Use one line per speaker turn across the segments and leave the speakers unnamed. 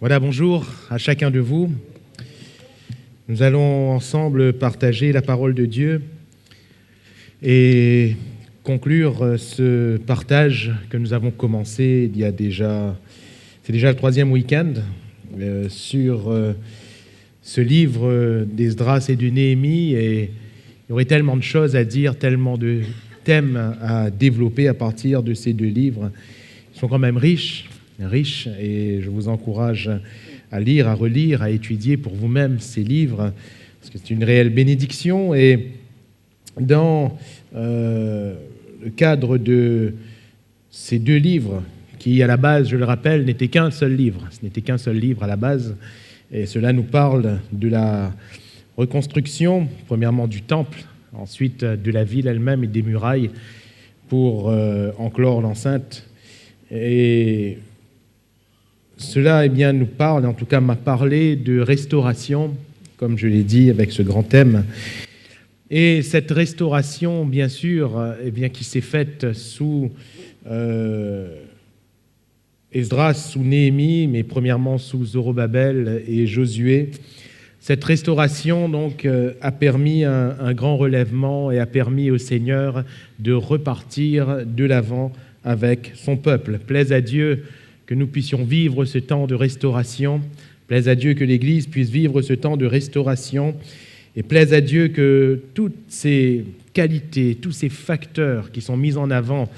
Voilà, bonjour à chacun de vous. Nous allons ensemble partager la parole de Dieu et conclure ce partage que nous avons commencé il y a déjà... C'est déjà le 3e week-end sur ce livre d'Esdras et de Néhémie, et il y aurait tellement de choses à dire, tellement de thèmes à développer à partir de ces 2 livres. Ils sont quand même riches, et je vous encourage à lire, à relire, à étudier pour vous-même ces livres, parce que c'est une réelle bénédiction. Et dans le cadre de ces 2 livres, qui à la base, je le rappelle, n'était qu'un seul livre, ce n'était qu'un seul livre à la base, et cela nous parle de la reconstruction, premièrement du temple, ensuite de la ville elle-même et des murailles pour enclore l'enceinte. Et cela nous parle, en tout cas m'a parlé de restauration, comme je l'ai dit, avec ce grand thème. Et cette restauration, bien sûr, qui s'est faite sous Esdras, sous Néhémie, mais premièrement sous Zorobabel et Josué. Cette restauration donc a permis un grand relèvement et a permis au Seigneur de repartir de l'avant avec son peuple. Plaise à Dieu que nous puissions vivre ce temps de restauration. Plaise à Dieu que l'Église puisse vivre ce temps de restauration. Et plaise à Dieu que toutes ces qualités, tous ces facteurs qui sont mis en avant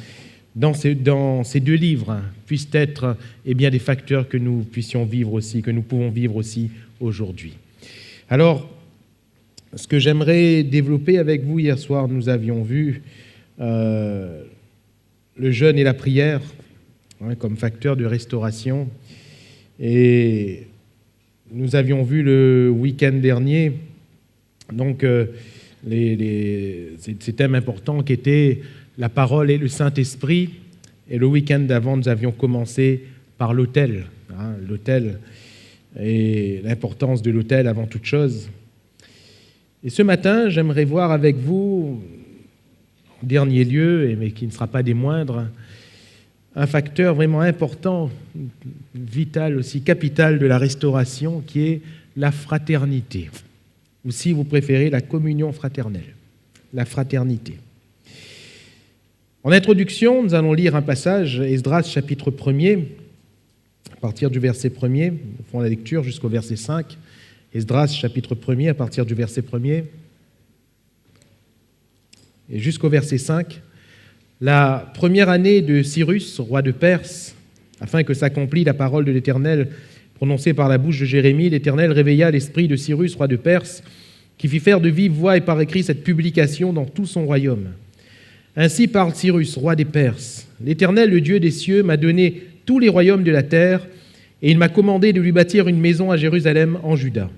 dans ces 2 livres puissent être des facteurs que nous puissions vivre aussi, que nous pouvons vivre aussi aujourd'hui. Alors, ce que j'aimerais développer avec vous, hier soir, nous avions vu le jeûne et la prière comme facteur de restauration. Et nous avions vu le week-end dernier donc ces thèmes importants qui étaient la parole et le Saint-Esprit. Et le week-end d'avant, nous avions commencé par l'autel, l'autel et l'importance de l'autel avant toute chose. Et ce matin, j'aimerais voir avec vous, en dernier lieu, mais qui ne sera pas des moindres, un facteur vraiment important, vital aussi, capital de la restauration, qui est la fraternité, ou si vous préférez, la communion fraternelle, la fraternité. En introduction, nous allons lire un passage, Esdras chapitre 1er, à partir du verset 1er, nous ferons la lecture jusqu'au verset 5, Esdras chapitre 1er, à partir du verset 1er, et jusqu'au verset 5, la première année de Cyrus, roi de Perse, afin que s'accomplisse la parole de l'Éternel prononcée par la bouche de Jérémie, l'Éternel réveilla l'esprit de Cyrus, roi de Perse, qui fit faire de vive voix et par écrit cette publication dans tout son royaume. Ainsi parle Cyrus, roi des Perses. L'Éternel, le Dieu des cieux, m'a donné tous les royaumes de la terre, et il m'a commandé de lui bâtir une maison à Jérusalem, en Juda.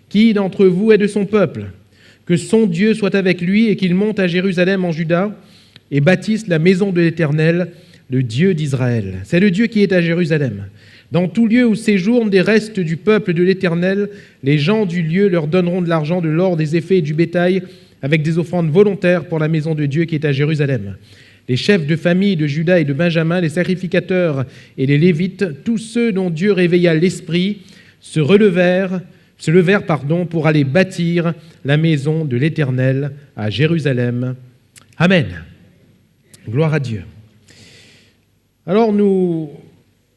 Qui d'entre vous est de son peuple? Que son Dieu soit avec lui et qu'il monte à Jérusalem, en Juda, et bâtisse la maison de l'Éternel, le Dieu d'Israël. C'est le Dieu qui est à Jérusalem. Dans tout lieu où séjournent des restes du peuple de l'Éternel, les gens du lieu leur donneront de l'argent, de l'or, des effets et du bétail, avec des offrandes volontaires pour la maison de Dieu qui est à Jérusalem. Les chefs de famille de Juda et de Benjamin, les sacrificateurs et les Lévites, tous ceux dont Dieu réveilla l'esprit, se levèrent pour aller bâtir la maison de l'Éternel à Jérusalem. Amen. Gloire à Dieu. Alors nous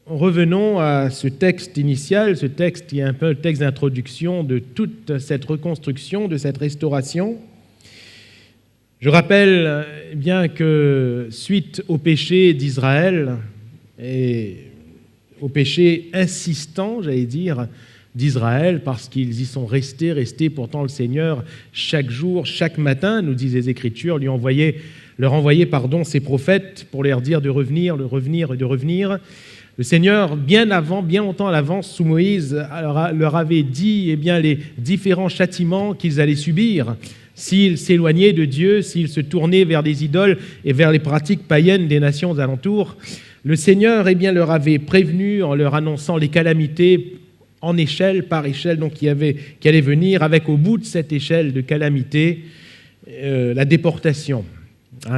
revenons à ce texte initial, ce texte qui est un peu le texte d'introduction de toute cette reconstruction, de cette restauration. Je rappelle bien que suite au péché d'Israël et au péché insistant, d'Israël, parce qu'ils y sont restés, pourtant le Seigneur, chaque jour, chaque matin, nous disent les Écritures, leur envoyait ses prophètes pour leur dire de revenir, de revenir et de revenir. Le Seigneur, bien longtemps à l'avance, sous Moïse, leur avait dit les différents châtiments qu'ils allaient subir s'ils s'éloignaient de Dieu, s'ils se tournaient vers des idoles et vers les pratiques païennes des nations alentours. Le Seigneur leur avait prévenu en leur annonçant les calamités par échelle, donc qui allait venir, avec au bout de cette échelle de calamité, la déportation,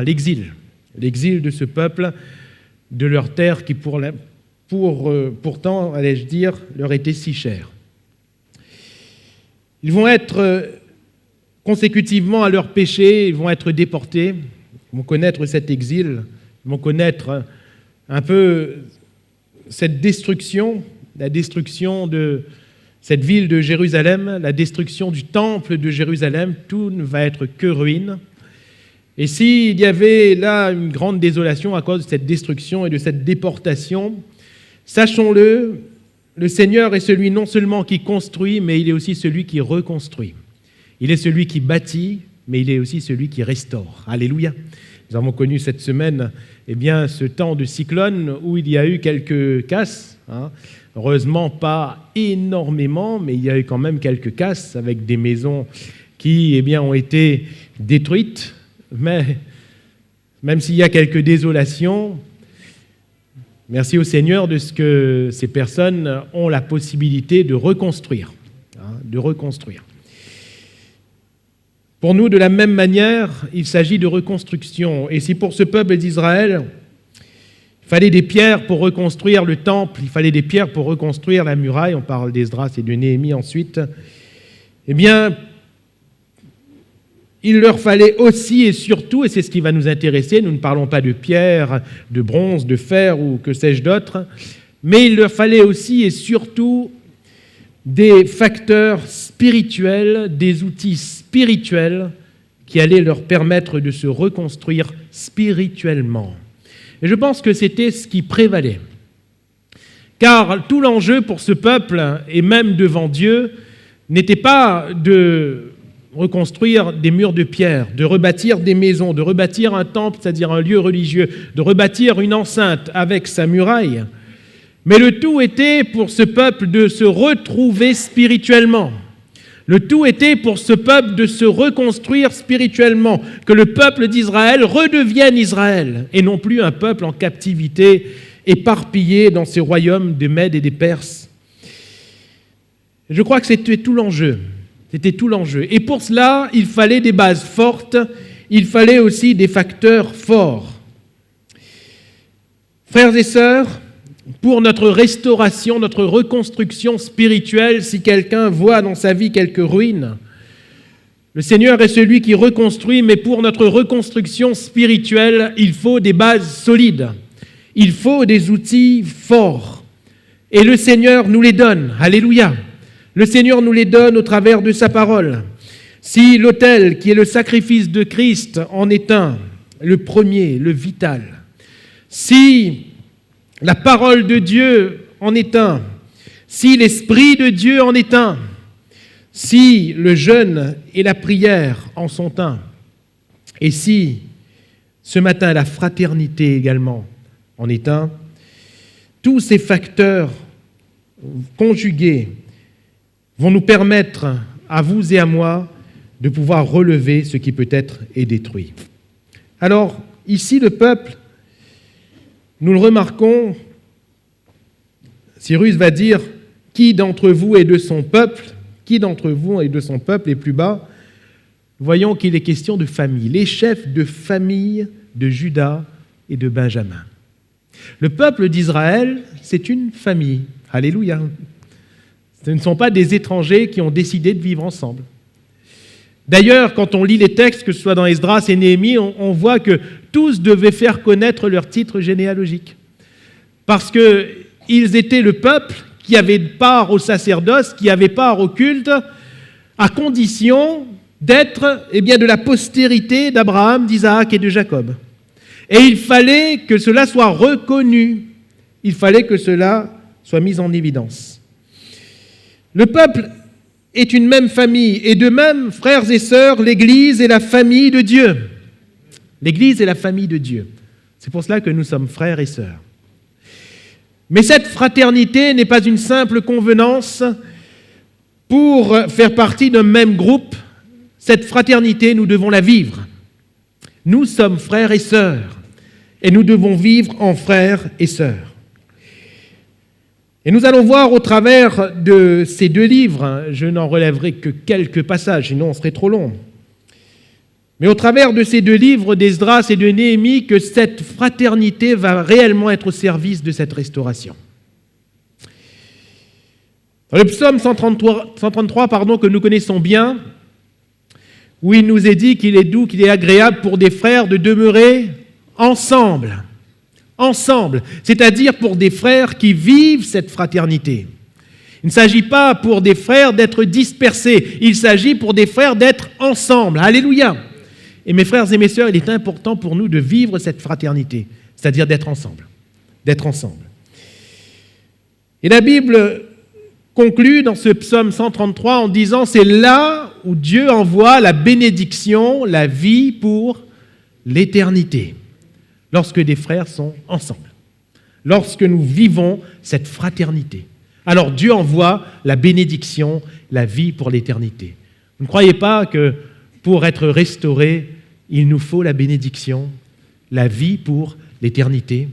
l'exil de ce peuple, de leur terre qui pour pourtant, allais-je dire, leur était si cher. Ils vont être consécutivement à leur péché, ils vont être déportés, ils vont connaître cet exil, ils vont connaître un peu cette destruction, la destruction de cette ville de Jérusalem, la destruction du temple de Jérusalem, tout ne va être que ruine. Et s'il y avait là une grande désolation à cause de cette destruction et de cette déportation, sachons-le, le Seigneur est celui non seulement qui construit, mais il est aussi celui qui reconstruit. Il est celui qui bâtit, mais il est aussi celui qui restaure. Alléluia. Nous avons connu cette semaine ce temps de cyclone où il y a eu quelques casses. Heureusement, pas énormément, mais il y a eu quand même quelques casses avec des maisons qui ont été détruites. Mais même s'il y a quelques désolations, merci au Seigneur de ce que ces personnes ont la possibilité de reconstruire. Pour nous, de la même manière, il s'agit de reconstruction. Et si pour ce peuple d'Israël, il fallait des pierres pour reconstruire le temple, il fallait des pierres pour reconstruire la muraille, on parle d'Esdras et de Néhémie ensuite, il leur fallait aussi et surtout, et c'est ce qui va nous intéresser, nous ne parlons pas de pierre, de bronze, de fer ou que sais-je d'autre, mais il leur fallait aussi et surtout des facteurs spirituels, des outils spirituels qui allaient leur permettre de se reconstruire spirituellement. Et je pense que c'était ce qui prévalait. Car tout l'enjeu pour ce peuple, et même devant Dieu, n'était pas de reconstruire des murs de pierre, de rebâtir des maisons, de rebâtir un temple, c'est-à-dire un lieu religieux, de rebâtir une enceinte avec sa muraille. Mais le tout était pour ce peuple de se retrouver spirituellement. Le tout était pour ce peuple de se reconstruire spirituellement, que le peuple d'Israël redevienne Israël, et non plus un peuple en captivité, éparpillé dans ces royaumes des Mèdes et des Perses. Je crois que c'était tout l'enjeu. C'était tout l'enjeu. Et pour cela, il fallait des bases fortes, il fallait aussi des facteurs forts. Frères et sœurs, pour notre restauration, notre reconstruction spirituelle, si quelqu'un voit dans sa vie quelques ruines, le Seigneur est celui qui reconstruit, mais pour notre reconstruction spirituelle, il faut des bases solides, il faut des outils forts. Et le Seigneur nous les donne. Alléluia. Le Seigneur nous les donne au travers de sa parole. Si l'autel, qui est le sacrifice de Christ, en est un, le premier, le vital, si la parole de Dieu en est un, si l'Esprit de Dieu en est un, si le jeûne et la prière en sont un, et si ce matin la fraternité également en est un, tous ces facteurs conjugués vont nous permettre, à vous et à moi, de pouvoir relever ce qui peut-être est détruit. Alors, ici, le peuple, nous le remarquons, Cyrus va dire « Qui d'entre vous est de son peuple ?» Qui d'entre vous est de son peuple et plus bas, voyons qu'il est question de famille, les chefs de famille de Juda et de Benjamin. Le peuple d'Israël, c'est une famille. Alléluia. Ce ne sont pas des étrangers qui ont décidé de vivre ensemble. D'ailleurs, quand on lit les textes, que ce soit dans Esdras et Néhémie, on voit que tous devaient faire connaître leur titre généalogique. Parce qu'ils étaient le peuple qui avait part au sacerdoce, qui avait part au culte, à condition d'être de la postérité d'Abraham, d'Isaac et de Jacob. Et il fallait que cela soit reconnu, il fallait que cela soit mis en évidence. Le peuple est une même famille, et de même, frères et sœurs, l'Église est la famille de Dieu. L'Église est la famille de Dieu. C'est pour cela que nous sommes frères et sœurs. Mais cette fraternité n'est pas une simple convenance pour faire partie d'un même groupe. Cette fraternité, nous devons la vivre. Nous sommes frères et sœurs, et nous devons vivre en frères et sœurs. Et nous allons voir au travers de ces deux livres, je n'en relèverai que quelques passages, sinon on serait trop long, mais au travers de ces deux livres d'Esdras et de Néhémie, que cette fraternité va réellement être au service de cette restauration. Dans le psaume 133 que nous connaissons bien, où il nous est dit qu'il est doux, qu'il est agréable pour des frères de demeurer ensemble. Ensemble, c'est-à-dire pour des frères qui vivent cette fraternité. Il ne s'agit pas pour des frères d'être dispersés, il s'agit pour des frères d'être ensemble. Alléluia! Et mes frères et mes sœurs, il est important pour nous de vivre cette fraternité, c'est-à-dire d'être ensemble. D'être ensemble. Et la Bible conclut dans ce psaume 133 en disant « C'est là où Dieu envoie la bénédiction, la vie pour l'éternité. » Lorsque des frères sont ensemble, lorsque nous vivons cette fraternité. Alors Dieu envoie la bénédiction, la vie pour l'éternité. Vous ne croyez pas que pour être restauré, il nous faut la bénédiction, la vie pour l'éternité?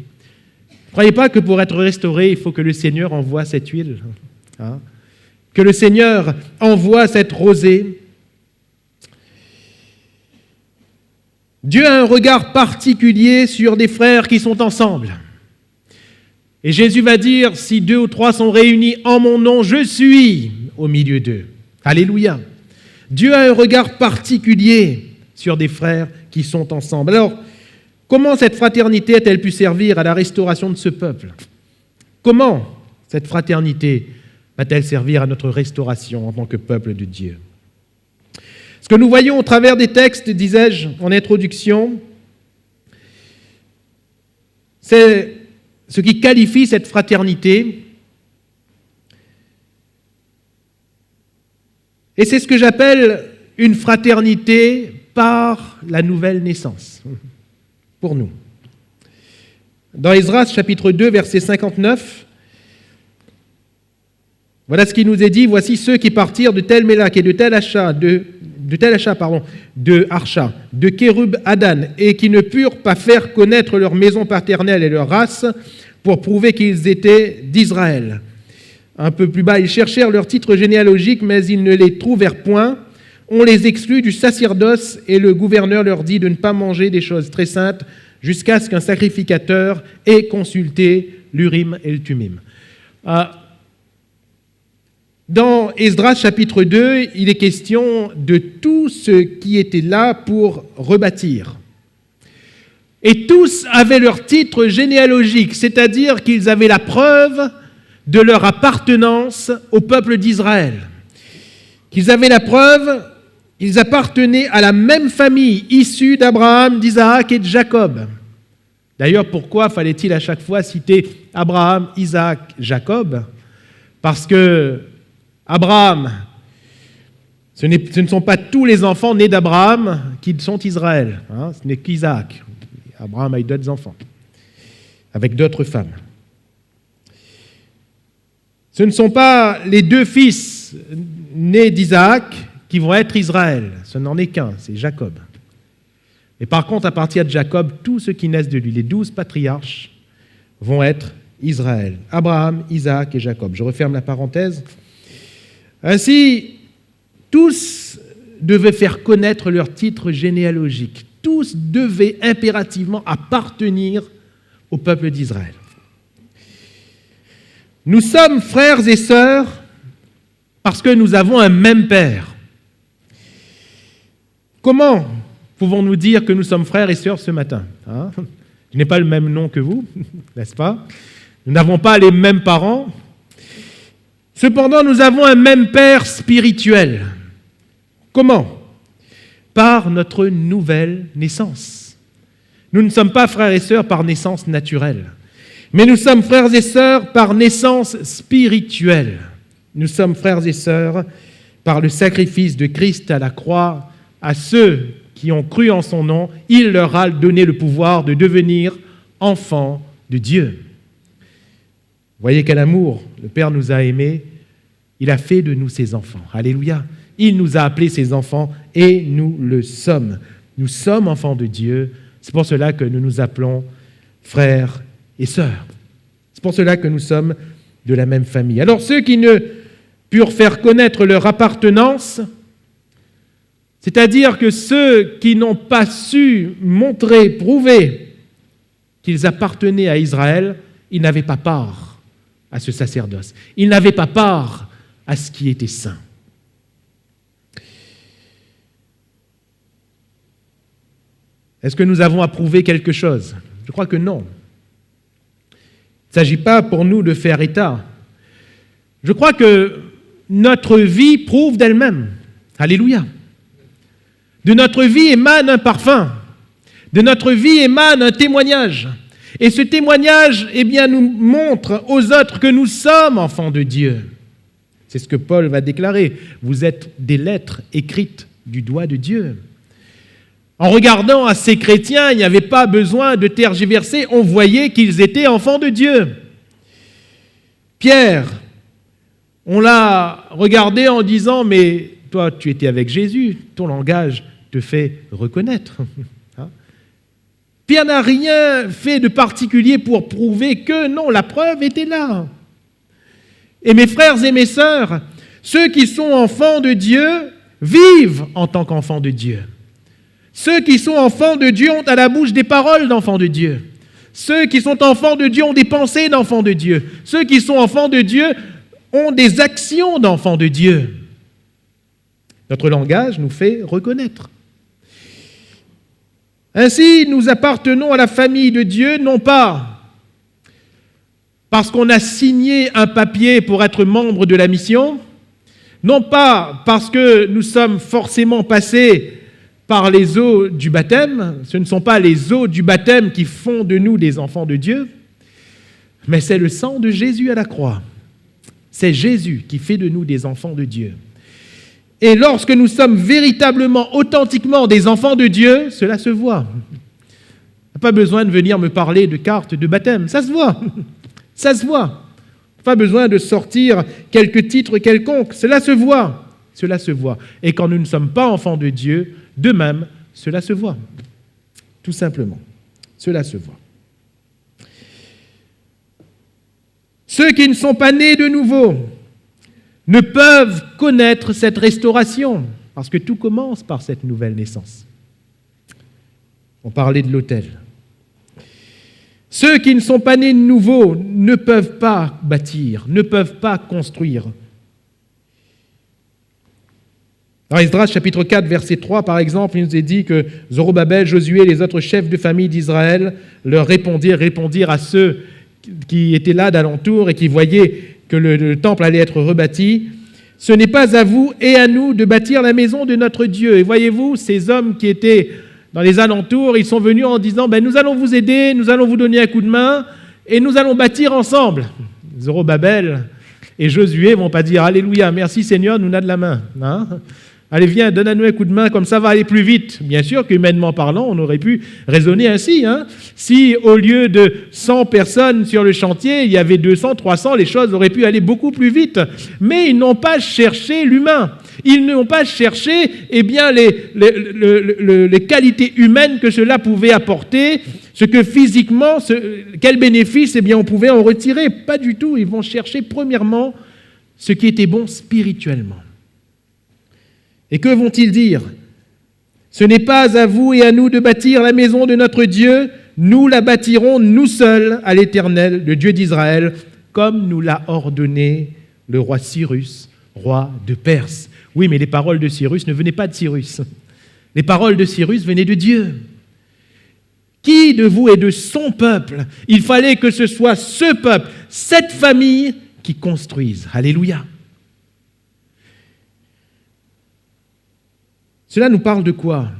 Ne croyez pas que pour être restauré, il faut que le Seigneur envoie cette huile, hein? Que le Seigneur envoie cette rosée. Dieu a un regard particulier sur des frères qui sont ensemble. Et Jésus va dire, si 2 ou 3 sont réunis en mon nom, je suis au milieu d'eux. Alléluia. Dieu a un regard particulier sur des frères qui sont ensemble. Alors, comment cette fraternité a-t-elle pu servir à la restauration de ce peuple? Comment cette fraternité va-t-elle servir à notre restauration en tant que peuple de Dieu? Ce que nous voyons au travers des textes, disais-je en introduction, c'est ce qui qualifie cette fraternité. Et c'est ce que j'appelle une fraternité par la nouvelle naissance, pour nous. Dans Esdras, chapitre 2, verset 59, voilà ce qui nous est dit, voici ceux qui partirent de Tel Mélak et de Tel Hacha, de Archa, de Kérub Adan, et qui ne purent pas faire connaître leur maison paternelle et leur race pour prouver qu'ils étaient d'Israël. Un peu plus bas, ils cherchèrent leur titre généalogique, mais ils ne les trouvèrent point. On les exclut du sacerdoce et le gouverneur leur dit de ne pas manger des choses très saintes jusqu'à ce qu'un sacrificateur ait consulté l'Urim et le Tumim. Dans Esdras chapitre 2, il est question de tout ce qui était là pour rebâtir. Et tous avaient leur titre généalogique, c'est-à-dire qu'ils avaient la preuve de leur appartenance au peuple d'Israël. Qu'ils avaient la preuve, ils appartenaient à la même famille issue d'Abraham, d'Isaac et de Jacob. D'ailleurs, pourquoi fallait-il à chaque fois citer Abraham, Isaac, Jacob? Parce que Abraham, ce ne sont pas tous les enfants nés d'Abraham qui sont Israël. Hein, ce n'est qu'Isaac. Abraham a eu d'autres enfants, avec d'autres femmes. Ce ne sont pas les 2 fils nés d'Isaac qui vont être Israël. Ce n'en est qu'un, c'est Jacob. Mais par contre, à partir de Jacob, tous ceux qui naissent de lui, les 12 patriarches, vont être Israël. Abraham, Isaac et Jacob. Je referme la parenthèse. Ainsi, tous devaient faire connaître leur titre généalogique. Tous devaient impérativement appartenir au peuple d'Israël. Nous sommes frères et sœurs parce que nous avons un même Père. Comment pouvons-nous dire que nous sommes frères et sœurs ce matin? Je n'ai pas le même nom que vous, n'est-ce pas? Nous n'avons pas les mêmes parents. Cependant, nous avons un même Père spirituel. Comment? Par notre nouvelle naissance. Nous ne sommes pas frères et sœurs par naissance naturelle, mais nous sommes frères et sœurs par naissance spirituelle. Nous sommes frères et sœurs par le sacrifice de Christ à la croix. À ceux qui ont cru en son nom, il leur a donné le pouvoir de devenir enfants de Dieu. Voyez quel amour le Père nous a aimés. Il a fait de nous ses enfants. Alléluia. Il nous a appelés ses enfants et nous le sommes. Nous sommes enfants de Dieu. C'est pour cela que nous nous appelons frères et sœurs. C'est pour cela que nous sommes de la même famille. Alors ceux qui ne purent faire connaître leur appartenance, c'est-à-dire que ceux qui n'ont pas su montrer, prouver qu'ils appartenaient à Israël, ils n'avaient pas part à ce sacerdoce. Ils n'avaient pas part à ce qui était saint. Est-ce que nous avons approuvé quelque chose? Je crois que non. Il ne s'agit pas pour nous de faire état. Je crois que notre vie prouve d'elle-même. Alléluia. De notre vie émane un parfum. De notre vie émane un témoignage. Et ce témoignage, nous montre aux autres que nous sommes enfants de Dieu. C'est ce que Paul va déclarer. Vous êtes des lettres écrites du doigt de Dieu. En regardant à ces chrétiens, il n'y avait pas besoin de tergiverser. On voyait qu'ils étaient enfants de Dieu. Pierre, on l'a regardé en disant, mais toi, tu étais avec Jésus, ton langage te fait reconnaître. Pierre n'a rien fait de particulier pour prouver que non, la preuve était là. Et mes frères et mes sœurs, ceux qui sont enfants de Dieu vivent en tant qu'enfants de Dieu. Ceux qui sont enfants de Dieu ont à la bouche des paroles d'enfants de Dieu. Ceux qui sont enfants de Dieu ont des pensées d'enfants de Dieu. Ceux qui sont enfants de Dieu ont des actions d'enfants de Dieu. Notre langage nous fait reconnaître. Ainsi, nous appartenons à la famille de Dieu, non pas parce qu'on a signé un papier pour être membre de la mission, non pas parce que nous sommes forcément passés par les eaux du baptême, ce ne sont pas les eaux du baptême qui font de nous des enfants de Dieu, mais c'est le sang de Jésus à la croix. C'est Jésus qui fait de nous des enfants de Dieu. Et lorsque nous sommes véritablement, authentiquement des enfants de Dieu, cela se voit. Il n'y a pas besoin de venir me parler de carte de baptême, ça se voit. Ça se voit. Pas besoin de sortir quelques titres quelconques, cela se voit. Cela se voit. Et quand nous ne sommes pas enfants de Dieu, de même, cela se voit. Tout simplement. Cela se voit. Ceux qui ne sont pas nés de nouveau ne peuvent connaître cette restauration, parce que tout commence par cette nouvelle naissance. On parlait de l'autel. Ceux qui ne sont pas nés de nouveau ne peuvent pas bâtir, ne peuvent pas construire. Dans Esdras, chapitre 4, verset 3, par exemple, il nous est dit que Zorobabel, Josué et les autres chefs de famille d'Israël leur répondirent à ceux qui étaient là d'alentour et qui voyaient que le temple allait être rebâti. « Ce n'est pas à vous et à nous de bâtir la maison de notre Dieu. » Et voyez-vous, ces hommes qui étaient dans les alentours, ils sont venus en disant « Nous allons vous aider, nous allons vous donner un coup de main et nous allons bâtir ensemble. » Zorobabel et Josué ne vont pas dire « Alléluia, merci Seigneur, nous on a de la main. » Allez, viens, donne-nous un coup de main, comme ça va aller plus vite. Bien sûr qu'humainement parlant, on aurait pu raisonner ainsi. Si au lieu de 100 personnes sur le chantier, il y avait 200, 300, les choses auraient pu aller beaucoup plus vite. Mais ils n'ont pas cherché l'humain. Ils n'ont pas cherché les qualités humaines que cela pouvait apporter, ce que physiquement, quel bénéfice on pouvait en retirer. Pas du tout. Ils vont chercher premièrement ce qui était bon spirituellement. Et que vont-ils dire? Ce n'est pas à vous et à nous de bâtir la maison de notre Dieu, nous la bâtirons nous seuls à l'Éternel, le Dieu d'Israël, comme nous l'a ordonné le roi Cyrus, roi de Perse. Oui, mais les paroles de Cyrus ne venaient pas de Cyrus. Les paroles de Cyrus venaient de Dieu. Qui de vous est de son peuple? Il fallait que ce soit ce peuple, cette famille qui construise. Alléluia. Cela nous parle de quoi,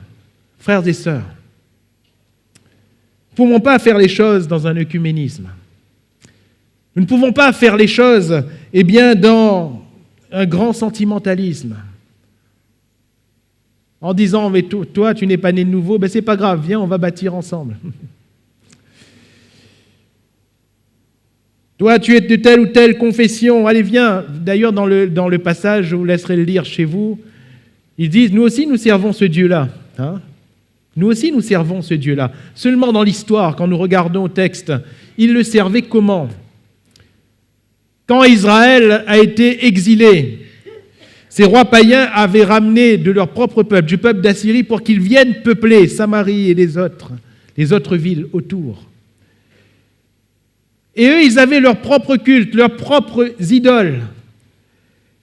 frères et sœurs? Nous ne pouvons pas faire les choses dans un œcuménisme. Nous ne pouvons pas faire les choses dans un grand sentimentalisme. En disant, mais toi, tu n'es pas né de nouveau, c'est pas grave, viens, on va bâtir ensemble. Toi, tu es de telle ou telle confession, allez, viens. D'ailleurs, dans le passage, je vous laisserai le lire chez vous, ils disent, nous aussi, nous servons ce Dieu-là. Nous aussi, nous servons ce Dieu-là. Seulement dans l'histoire, quand nous regardons au texte, ils le servaient comment? Quand Israël a été exilé, ces rois païens avaient ramené de leur propre peuple, du peuple d'Assyrie, pour qu'ils viennent peupler Samarie et les autres villes autour. Et eux, ils avaient leur propre culte, leurs propres idoles.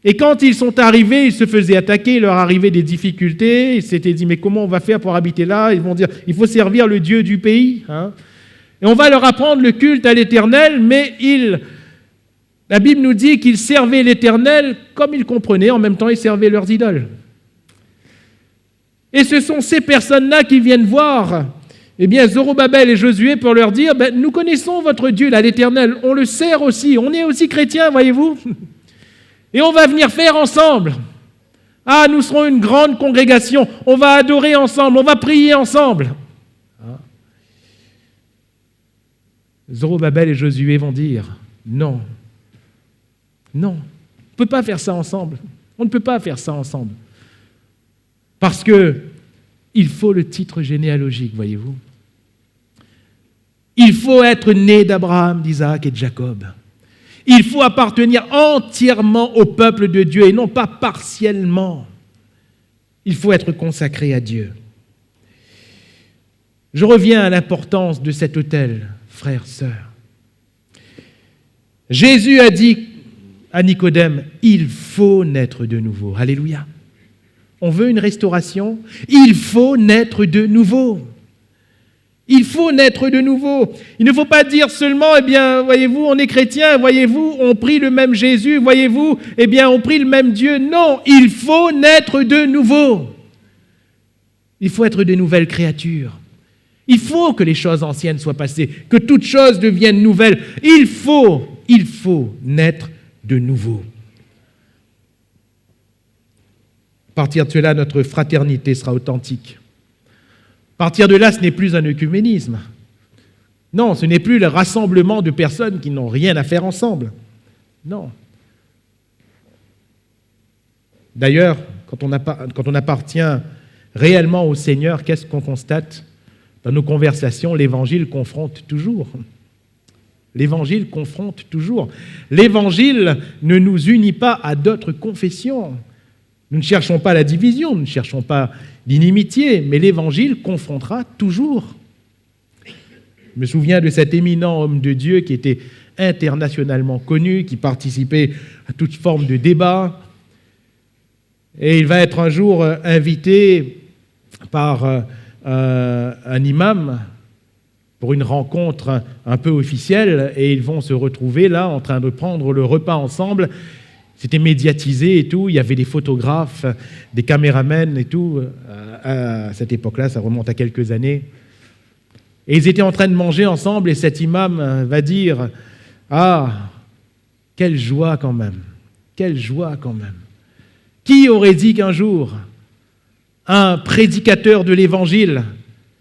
Et quand ils sont arrivés, ils se faisaient attaquer, il leur arrivait des difficultés. Ils s'étaient dit, mais comment on va faire pour habiter là? Ils vont dire, il faut servir le Dieu du pays. Et on va leur apprendre le culte à l'Éternel, mais la Bible nous dit qu'ils servaient l'Éternel comme ils comprenaient, en même temps ils servaient leurs idoles. Et ce sont ces personnes-là qui viennent voir Zorobabel et Josué pour leur dire, nous connaissons votre Dieu, là, l'Éternel, on le sert aussi, on est aussi chrétiens, voyez-vous. Et on va venir faire ensemble. Ah, nous serons une grande congrégation, on va adorer ensemble, on va prier ensemble. Zorobabel et Josué vont dire, non, on ne peut pas faire ça ensemble. On ne peut pas faire ça ensemble. Parce que il faut le titre généalogique, voyez-vous. Il faut être né d'Abraham, d'Isaac et de Jacob. Il faut appartenir entièrement au peuple de Dieu et non pas partiellement. Il faut être consacré à Dieu. Je reviens à l'importance de cet autel, frères, sœurs. Jésus a dit à Nicodème, il faut naître de nouveau. Alléluia. On veut une restauration, il faut naître de nouveau. Il faut naître de nouveau. Il ne faut pas dire seulement, voyez-vous, on est chrétien, voyez-vous, on prie le même Jésus, voyez-vous, on prie le même Dieu. Non, il faut naître de nouveau. Il faut être de nouvelles créatures. Il faut que les choses anciennes soient passées, que toutes choses deviennent nouvelles. Il faut naître de nouveau. À partir de cela, notre fraternité sera authentique. À partir de là, ce n'est plus un œcuménisme. Non, ce n'est plus le rassemblement de personnes qui n'ont rien à faire ensemble. Non. D'ailleurs, quand on appartient réellement au Seigneur, qu'est-ce qu'on constate? Dans nos conversations, l'Évangile confronte toujours. L'Évangile confronte toujours. L'Évangile ne nous unit pas à d'autres confessions. Nous ne cherchons pas la division, nous ne cherchons pas l'inimitié, mais l'Évangile confrontera toujours. Je me souviens de cet éminent homme de Dieu qui était internationalement connu, qui participait à toute forme de débat. Et il va être un jour invité par un imam pour une rencontre un peu officielle, et ils vont se retrouver là en train de prendre le repas ensemble. C'était médiatisé et tout, il y avait des photographes, des caméramens et tout. À cette époque-là, ça remonte à quelques années. Et ils étaient en train de manger ensemble et cet imam va dire « Ah, quelle joie quand même, quelle joie quand même. Qui aurait dit qu'un jour, un prédicateur de l'Évangile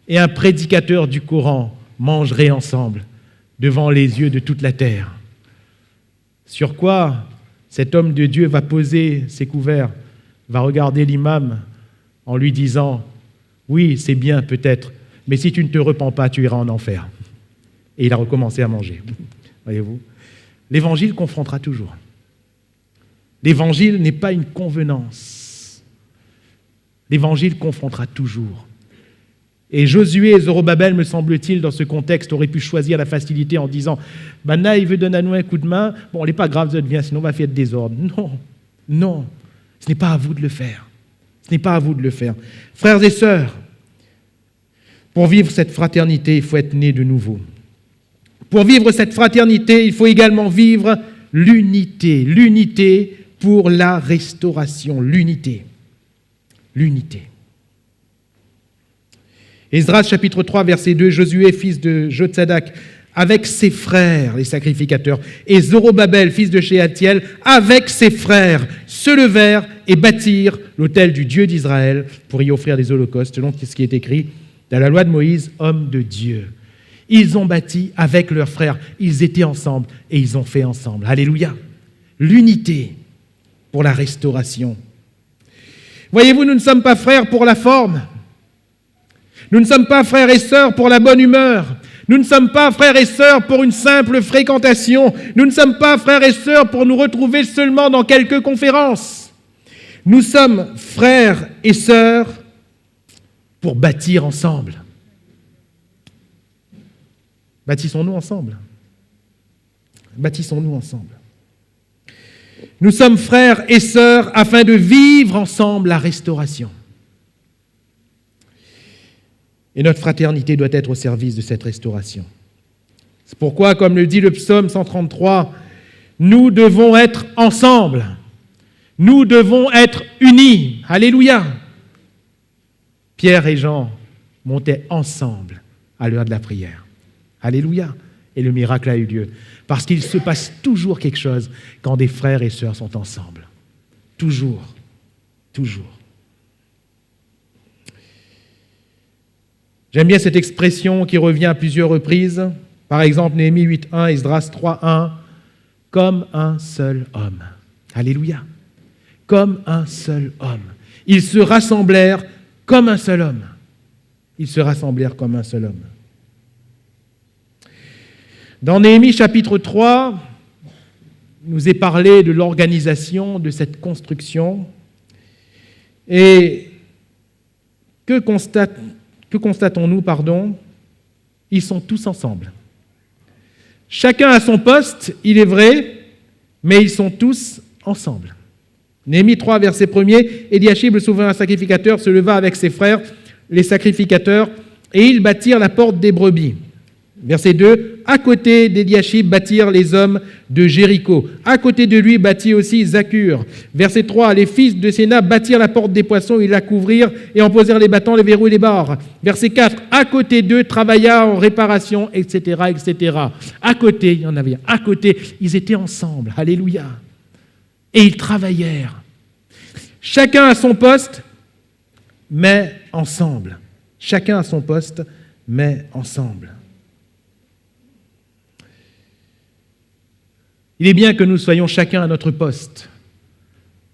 et un prédicateur du Coran mangeraient ensemble devant les yeux de toute la terre ?» Sur quoi cet homme de Dieu va poser ses couverts, va regarder l'imam en lui disant « Oui, c'est bien peut-être, mais si tu ne te repens pas, tu iras en enfer. » Et il a recommencé à manger. Voyez-vous, l'Évangile confrontera toujours. L'Évangile n'est pas une convenance. L'Évangile confrontera toujours. Et Josué et Zorobabel, me semble-t-il, dans ce contexte, auraient pu choisir la facilité en disant « Maintenant, il veut donner à nous un coup de main. Bon, il n'est pas grave, ça devient, sinon on va faire de désordre. » Non, ce n'est pas à vous de le faire. Ce n'est pas à vous de le faire. Frères et sœurs, pour vivre cette fraternité, il faut être né de nouveau. Pour vivre cette fraternité, il faut également vivre l'unité. L'unité pour la restauration. L'unité. L'unité. Esdras chapitre 3, verset 2, Josué, fils de Jotsadak, avec ses frères, les sacrificateurs, et Zorobabel, fils de Shealtiel, avec ses frères, se levèrent et bâtirent l'autel du Dieu d'Israël pour y offrir des holocaustes, selon ce qui est écrit dans la loi de Moïse, homme de Dieu. Ils ont bâti avec leurs frères, ils étaient ensemble et ils ont fait ensemble. Alléluia. L'unité pour la restauration. Voyez-vous, nous ne sommes pas frères pour la forme. Nous ne sommes pas frères et sœurs pour la bonne humeur. Nous ne sommes pas frères et sœurs pour une simple fréquentation. Nous ne sommes pas frères et sœurs pour nous retrouver seulement dans quelques conférences. Nous sommes frères et sœurs pour bâtir ensemble. Bâtissons-nous ensemble. Bâtissons-nous ensemble. Nous sommes frères et sœurs afin de vivre ensemble la restauration. Et notre fraternité doit être au service de cette restauration. C'est pourquoi, comme le dit le psaume 133, nous devons être ensemble. Nous devons être unis. Alléluia. Pierre et Jean montaient ensemble à l'heure de la prière. Alléluia. Et le miracle a eu lieu. Parce qu'il se passe toujours quelque chose quand des frères et sœurs sont ensemble. Toujours. Toujours. J'aime bien cette expression qui revient à plusieurs reprises. Par exemple, Néhémie 8.1, Esdras 3.1, comme un seul homme. Alléluia. Comme un seul homme. Ils se rassemblèrent comme un seul homme. Ils se rassemblèrent comme un seul homme. Dans Néhémie chapitre 3, il nous est parlé de l'organisation de cette construction. Et que constatons-nous, Ils sont tous ensemble. Chacun à son poste, il est vrai, mais ils sont tous ensemble. Néhémie 3, verset 1er, Éliachib, le souverain sacrificateur, se leva avec ses frères, les sacrificateurs, et ils bâtirent la porte des brebis. Verset 2, à côté d'Éliachib bâtirent les hommes de Jéricho. À côté de lui bâtit aussi Zaccur. Verset 3, les fils de Séna bâtirent la porte des poissons, ils la couvrirent et en posèrent les battants, les verrous et les barres. Verset 4, à côté d'eux travailla en réparation, etc., etc. À côté, il y en avait, à côté, ils étaient ensemble. Alléluia. Et ils travaillèrent. Chacun à son poste, mais ensemble. Chacun à son poste, mais ensemble. Il est bien que nous soyons chacun à notre poste,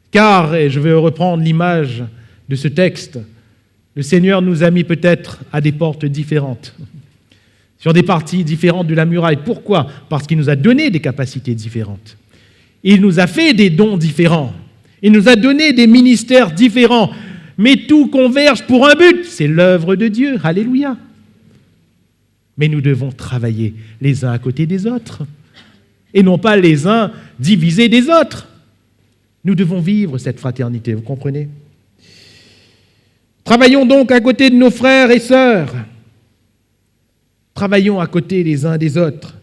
car, et je vais reprendre l'image de ce texte, le Seigneur nous a mis peut-être à des portes différentes, sur des parties différentes de la muraille. Pourquoi ? Parce qu'il nous a donné des capacités différentes. Il nous a fait des dons différents. Il nous a donné des ministères différents. Mais tout converge pour un but, c'est l'œuvre de Dieu. Alléluia. Mais nous devons travailler les uns à côté des autres. Et non pas les uns divisés des autres. Nous devons vivre cette fraternité, vous comprenez ? Travaillons donc à côté de nos frères et sœurs. Travaillons à côté les uns des autres.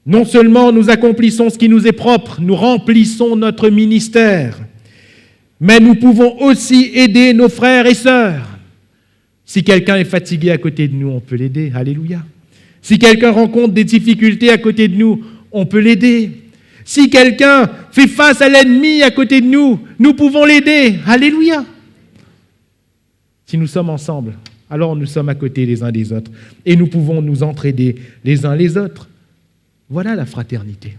Non seulement nous accomplissons ce qui nous est propre, nous remplissons notre ministère, mais nous pouvons aussi aider nos frères et sœurs. Si quelqu'un est fatigué à côté de nous, on peut l'aider. Alléluia. Si quelqu'un rencontre des difficultés à côté de nous, on peut l'aider. Si quelqu'un fait face à l'ennemi à côté de nous, nous pouvons l'aider. Alléluia. Si nous sommes ensemble, alors nous sommes à côté les uns des autres et nous pouvons nous entraider les uns les autres. Voilà la fraternité.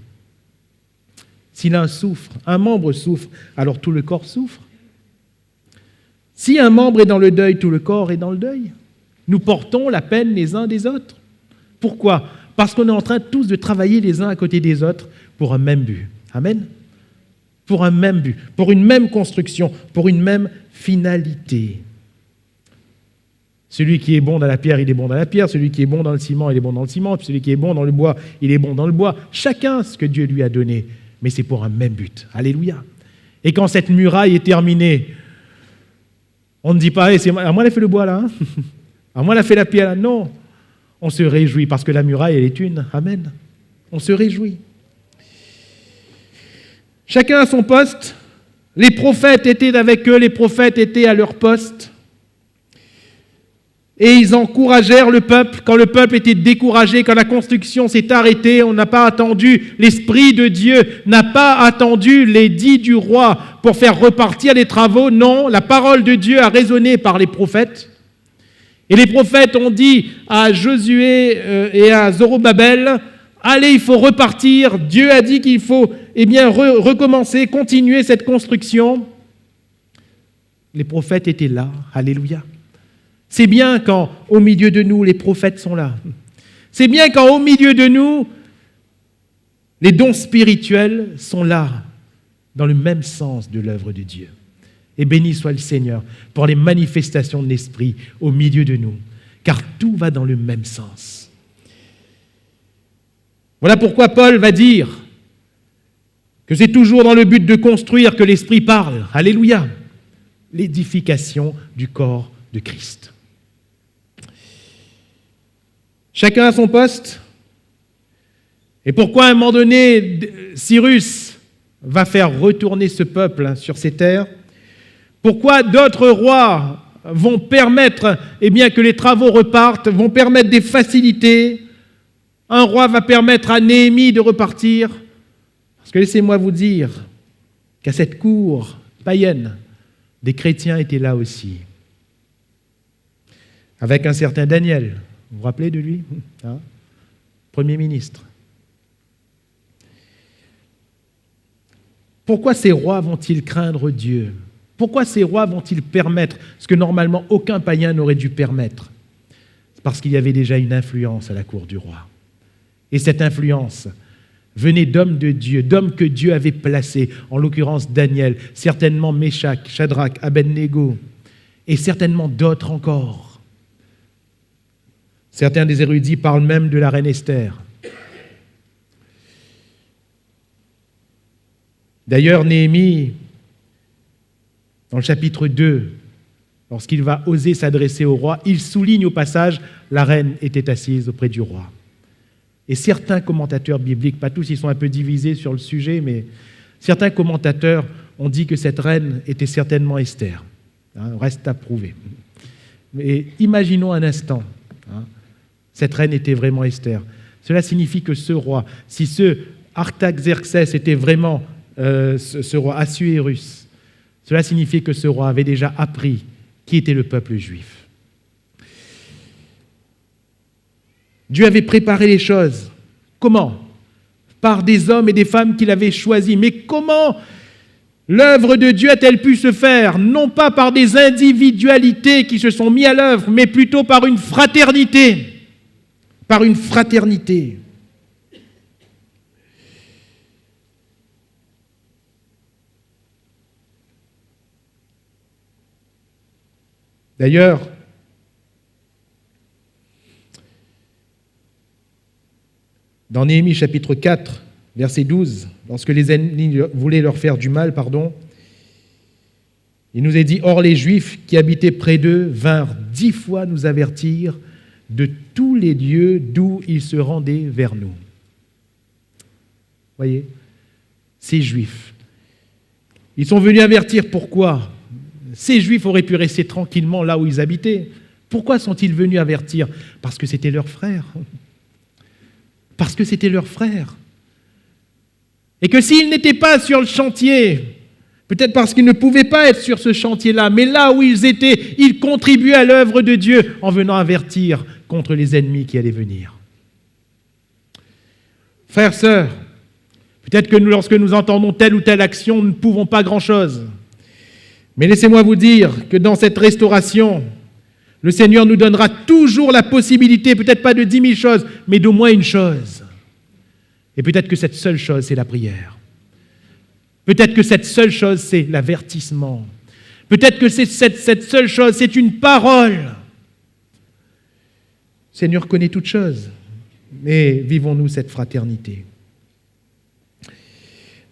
Si l'un souffre, un membre souffre, alors tout le corps souffre. Si un membre est dans le deuil, tout le corps est dans le deuil. Nous portons la peine les uns des autres. Pourquoi ? Parce qu'on est en train tous de travailler les uns à côté des autres pour un même but. Amen. Pour un même but, pour une même construction, pour une même finalité. Celui qui est bon dans la pierre, il est bon dans la pierre. Celui qui est bon dans le ciment, il est bon dans le ciment. Puis celui qui est bon dans le bois, il est bon dans le bois. Chacun ce que Dieu lui a donné, mais c'est pour un même but. Alléluia. Et quand cette muraille est terminée, on ne dit pas, c'est à moi elle a fait le bois là, hein. À moi elle a fait la pierre là. Non. On se réjouit parce que la muraille, elle est une. Amen. On se réjouit. Chacun à son poste. Les prophètes étaient avec eux, les prophètes étaient à leur poste. Et ils encouragèrent le peuple. Quand le peuple était découragé, quand la construction s'est arrêtée, on n'a pas attendu, l'Esprit de Dieu n'a pas attendu l'édit du roi pour faire repartir les travaux. Non, la parole de Dieu a résonné par les prophètes. Et les prophètes ont dit à Josué et à Zorobabel, allez, il faut repartir. Dieu a dit qu'il faut recommencer, continuer cette construction. Les prophètes étaient là. Alléluia. C'est bien quand au milieu de nous, les prophètes sont là. C'est bien quand au milieu de nous, les dons spirituels sont là, dans le même sens de l'œuvre de Dieu. Et béni soit le Seigneur pour les manifestations de l'Esprit au milieu de nous, car tout va dans le même sens. Voilà pourquoi Paul va dire que c'est toujours dans le but de construire que l'Esprit parle. Alléluia. L'édification du corps de Christ. Chacun à son poste. Et pourquoi à un moment donné, Cyrus va faire retourner ce peuple sur ses terres? Pourquoi d'autres rois vont permettre que les travaux repartent, vont permettre des facilités? Un roi va permettre à Néhémie de repartir. Parce que laissez-moi vous dire qu'à cette cour païenne, des chrétiens étaient là aussi. Avec un certain Daniel. Vous vous rappelez de lui, hein? Premier ministre. Pourquoi ces rois vont-ils craindre Dieu? Pourquoi ces rois vont-ils permettre ce que normalement aucun païen n'aurait dû permettre? C'est parce qu'il y avait déjà une influence à la cour du roi. Et cette influence venait d'hommes de Dieu, d'hommes que Dieu avait placés, en l'occurrence Daniel, certainement Méshach, Shadrach, Abednego, et certainement d'autres encore. Certains des érudits parlent même de la reine Esther. D'ailleurs, Néhémie, dans le chapitre 2, lorsqu'il va oser s'adresser au roi, il souligne au passage la reine était assise auprès du roi. Et certains commentateurs bibliques, pas tous, ils sont un peu divisés sur le sujet, mais certains commentateurs ont dit que cette reine était certainement Esther. Reste à prouver. Mais imaginons un instant, cette reine était vraiment Esther. Cela signifie que ce roi, si ce Artaxerxès était vraiment ce roi Assuérus, cela signifiait que ce roi avait déjà appris qui était le peuple juif. Dieu avait préparé les choses. Comment? Par des hommes et des femmes qu'il avait choisis. Mais comment l'œuvre de Dieu a-t-elle pu se faire? Non pas par des individualités qui se sont mis à l'œuvre, mais plutôt par une fraternité. Par une fraternité. D'ailleurs, dans Néhémie chapitre 4, verset 12, lorsque les ennemis voulaient leur faire du mal, il nous est dit « Or les Juifs qui habitaient près d'eux vinrent 10 fois nous avertir de tous les lieux d'où ils se rendaient vers nous. » Voyez, ces Juifs, ils sont venus avertir. Pourquoi? Ces Juifs auraient pu rester tranquillement là où ils habitaient. Pourquoi sont-ils venus avertir? Parce que c'était leurs frères. Parce que c'était leurs frères. Et que s'ils n'étaient pas sur le chantier, peut-être parce qu'ils ne pouvaient pas être sur ce chantier-là, mais là où ils étaient, ils contribuaient à l'œuvre de Dieu en venant avertir contre les ennemis qui allaient venir. Frères, sœurs, peut-être que lorsque nous entendons telle ou telle action, nous ne pouvons pas grand-chose. Mais laissez-moi vous dire que dans cette restauration, le Seigneur nous donnera toujours la possibilité, peut-être pas de 10 000 choses, mais d'au moins une chose. Et peut-être que cette seule chose, c'est la prière. Peut-être que cette seule chose, c'est l'avertissement. Peut-être que cette seule chose, c'est une parole. Le Seigneur connaît toutes choses, mais vivons-nous cette fraternité.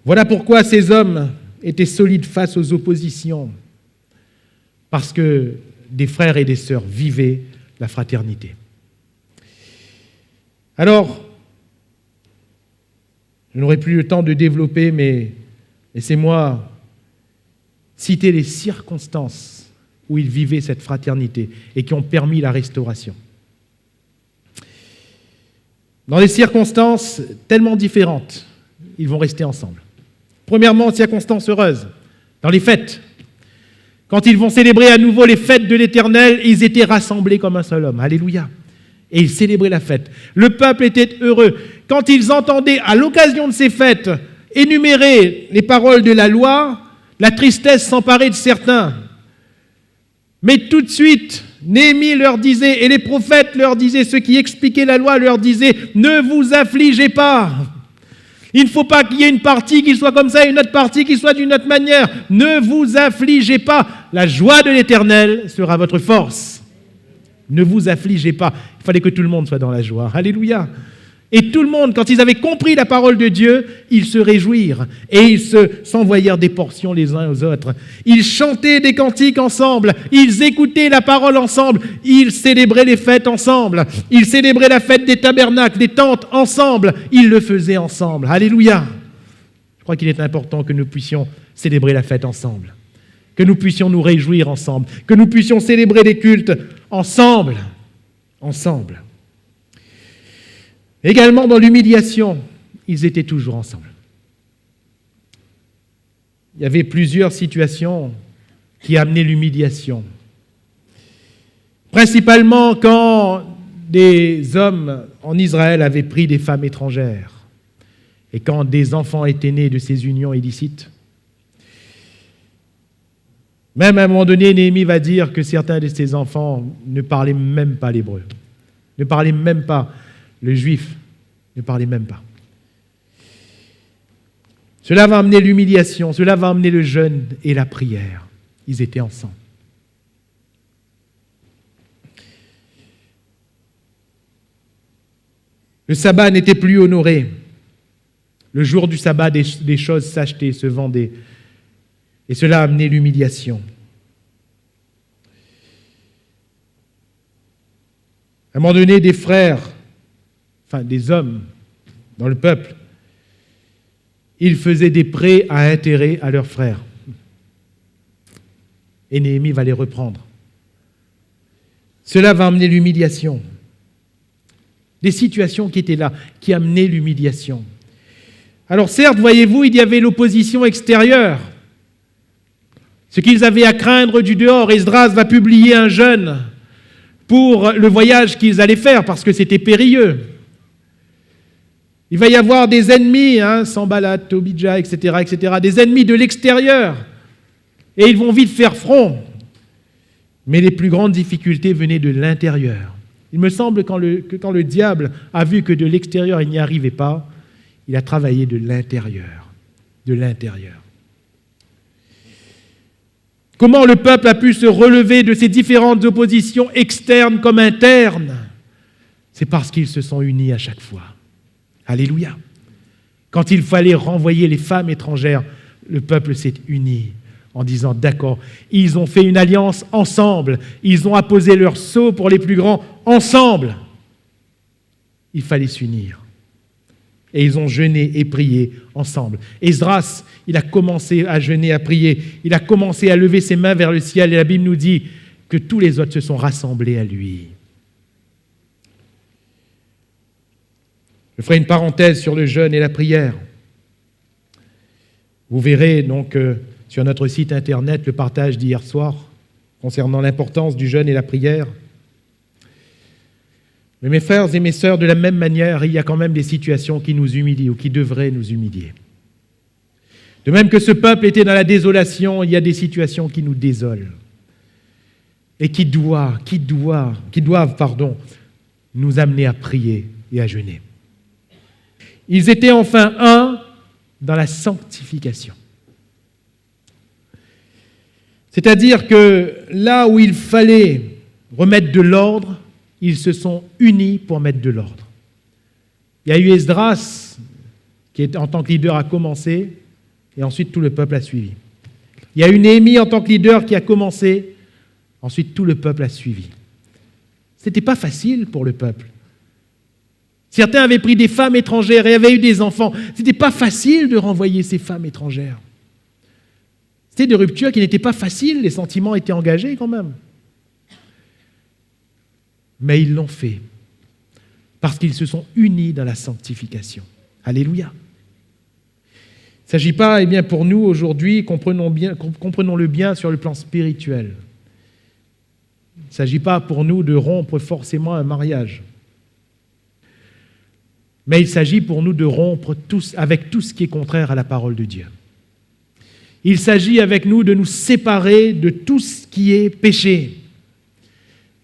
Voilà pourquoi ces hommes étaient solides face aux oppositions, parce que des frères et des sœurs vivaient la fraternité. Alors, je n'aurai plus le temps de développer, mais laissez-moi citer les circonstances où ils vivaient cette fraternité et qui ont permis la restauration. Dans des circonstances tellement différentes, ils vont rester ensemble. Premièrement, circonstances heureuses, dans les fêtes. Quand ils vont célébrer à nouveau les fêtes de l'Éternel, ils étaient rassemblés comme un seul homme. Alléluia. Et ils célébraient la fête. Le peuple était heureux. Quand ils entendaient, à l'occasion de ces fêtes, énumérer les paroles de la loi, la tristesse s'emparait de certains. Mais tout de suite, Néhémie leur disait, et les prophètes leur disaient, ceux qui expliquaient la loi leur disaient, « Ne vous affligez pas !» Il ne faut pas qu'il y ait une partie qui soit comme ça et une autre partie qui soit d'une autre manière. Ne vous affligez pas. La joie de l'Éternel sera votre force. Ne vous affligez pas. Il fallait que tout le monde soit dans la joie. Alléluia. Et tout le monde, quand ils avaient compris la parole de Dieu, ils se réjouirent et ils s'envoyèrent des portions les uns aux autres. Ils chantaient des cantiques ensemble, ils écoutaient la parole ensemble, ils célébraient les fêtes ensemble, ils célébraient la fête des tabernacles, des tentes ensemble, ils le faisaient ensemble. Alléluia! Je crois qu'il est important que nous puissions célébrer la fête ensemble, que nous puissions nous réjouir ensemble, que nous puissions célébrer les cultes ensemble. Ensemble. Également dans l'humiliation, ils étaient toujours ensemble. Il y avait plusieurs situations qui amenaient l'humiliation. Principalement quand des hommes en Israël avaient pris des femmes étrangères et quand des enfants étaient nés de ces unions illicites. Même à un moment donné, Néhémie va dire que certains de ces enfants ne parlaient même pas l'hébreu, ne parlaient même pas le juif, ne parlait même pas. Cela va amener l'humiliation, cela va amener le jeûne et la prière. Ils étaient ensemble. Le sabbat n'était plus honoré. Le jour du sabbat, des choses s'achetaient, se vendaient. Et cela a amené l'humiliation. À un moment donné, des frères, des hommes dans le peuple, ils faisaient des prêts à intérêt à leurs frères. Et Néhémie va les reprendre. Cela va amener l'humiliation. Des situations qui étaient là, qui amenaient l'humiliation. Alors certes, voyez-vous, il y avait l'opposition extérieure. Ce qu'ils avaient à craindre du dehors, Esdras va publier un jeûne pour le voyage qu'ils allaient faire, parce que c'était périlleux. Il va y avoir des ennemis, Sanballat, Tobidja, etc., des ennemis de l'extérieur. Et ils vont vite faire front. Mais les plus grandes difficultés venaient de l'intérieur. Il me semble que quand le diable a vu que de l'extérieur il n'y arrivait pas, il a travaillé de l'intérieur. De l'intérieur. Comment le peuple a pu se relever de ces différentes oppositions externes comme internes? C'est parce qu'ils se sont unis à chaque fois. Alléluia. Quand il fallait renvoyer les femmes étrangères, le peuple s'est uni en disant d'accord, ils ont fait une alliance ensemble, ils ont apposé leur sceau pour les plus grands ensemble. Il fallait s'unir. Et ils ont jeûné et prié ensemble. Esdras, il a commencé à jeûner, à prier, il a commencé à lever ses mains vers le ciel et la Bible nous dit que tous les autres se sont rassemblés à lui. Je ferai une parenthèse sur le jeûne et la prière. Vous verrez donc sur notre site internet le partage d'hier soir concernant l'importance du jeûne et la prière. Mais mes frères et mes sœurs, de la même manière, il y a quand même des situations qui nous humilient ou qui devraient nous humilier. De même que ce peuple était dans la désolation, il y a des situations qui nous désolent et qui doivent nous amener à prier et à jeûner. Ils étaient enfin un dans la sanctification. C'est-à-dire que là où il fallait remettre de l'ordre, ils se sont unis pour mettre de l'ordre. Il y a eu Esdras, qui en tant que leader a commencé, et ensuite tout le peuple a suivi. Il y a eu Néhémie en tant que leader qui a commencé, ensuite tout le peuple a suivi. Ce n'était pas facile pour le peuple. Certains avaient pris des femmes étrangères et avaient eu des enfants. Ce n'était pas facile de renvoyer ces femmes étrangères. C'était des ruptures qui n'étaient pas faciles, les sentiments étaient engagés quand même. Mais ils l'ont fait parce qu'ils se sont unis dans la sanctification. Alléluia. Il ne s'agit pas, pour nous aujourd'hui, comprenons-le bien sur le plan spirituel. Il ne s'agit pas pour nous de rompre forcément un mariage. Mais il s'agit pour nous de rompre avec tout ce qui est contraire à la parole de Dieu. Il s'agit avec nous de nous séparer de tout ce qui est péché.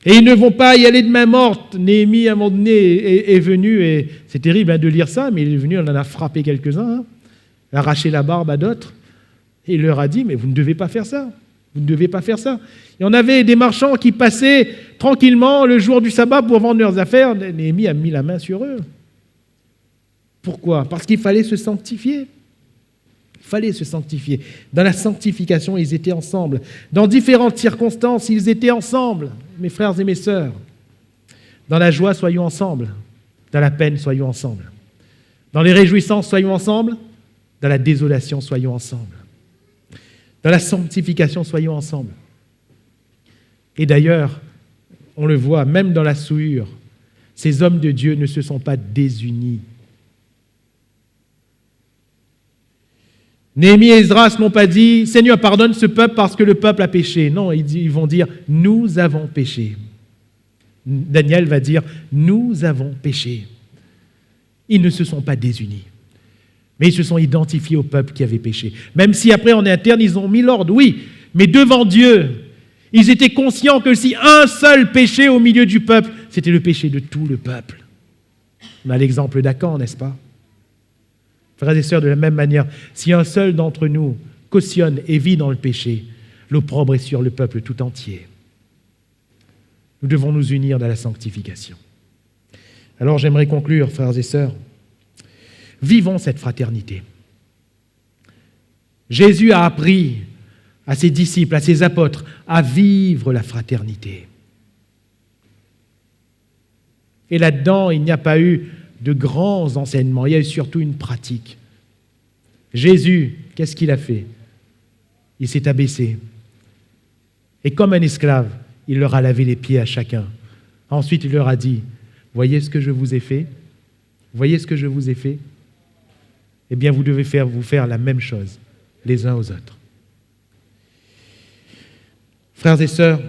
Et ils ne vont pas y aller de main morte. Néhémie, à un moment donné, est venu, et c'est terrible de lire ça, mais il est venu, on en a frappé quelques-uns, arraché la barbe à d'autres, et il leur a dit, mais vous ne devez pas faire ça. Vous ne devez pas faire ça. Et on avait des marchands qui passaient tranquillement le jour du sabbat pour vendre leurs affaires. Néhémie a mis la main sur eux. Pourquoi? Parce qu'il fallait se sanctifier. Il fallait se sanctifier. Dans la sanctification, ils étaient ensemble. Dans différentes circonstances, ils étaient ensemble, mes frères et mes sœurs. Dans la joie, soyons ensemble. Dans la peine, soyons ensemble. Dans les réjouissances, soyons ensemble. Dans la désolation, soyons ensemble. Dans la sanctification, soyons ensemble. Et d'ailleurs, on le voit, même dans la souillure, ces hommes de Dieu ne se sont pas désunis. Néhémie et Esdras n'ont pas dit « Seigneur, pardonne ce peuple parce que le peuple a péché ». Non, ils vont dire « Nous avons péché ». Daniel va dire « Nous avons péché ». Ils ne se sont pas désunis, mais ils se sont identifiés au peuple qui avait péché. Même si après, en interne, ils ont mis l'ordre, oui, mais devant Dieu, ils étaient conscients que si un seul péché au milieu du peuple, c'était le péché de tout le peuple. On a l'exemple d'Akan, n'est-ce pas? Frères et sœurs, de la même manière, si un seul d'entre nous cautionne et vit dans le péché, l'opprobre est sur le peuple tout entier. Nous devons nous unir dans la sanctification. Alors j'aimerais conclure, frères et sœurs, vivons cette fraternité. Jésus a appris à ses disciples, à ses apôtres, à vivre la fraternité. Et là-dedans, il n'y a pas eu de grands enseignements, il y a eu surtout une pratique. Jésus, qu'est-ce qu'il a fait? Il s'est abaissé. Et comme un esclave, il leur a lavé les pieds à chacun. Ensuite, il leur a dit, « Voyez ce que je vous ai fait? Voyez ce que je vous ai fait? Eh bien, vous devez vous faire la même chose, les uns aux autres. » Frères et sœurs,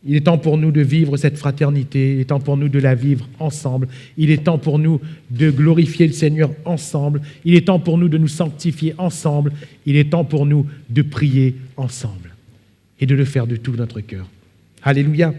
il est temps pour nous de vivre cette fraternité, il est temps pour nous de la vivre ensemble, il est temps pour nous de glorifier le Seigneur ensemble, il est temps pour nous de nous sanctifier ensemble, il est temps pour nous de prier ensemble et de le faire de tout notre cœur. Alléluia.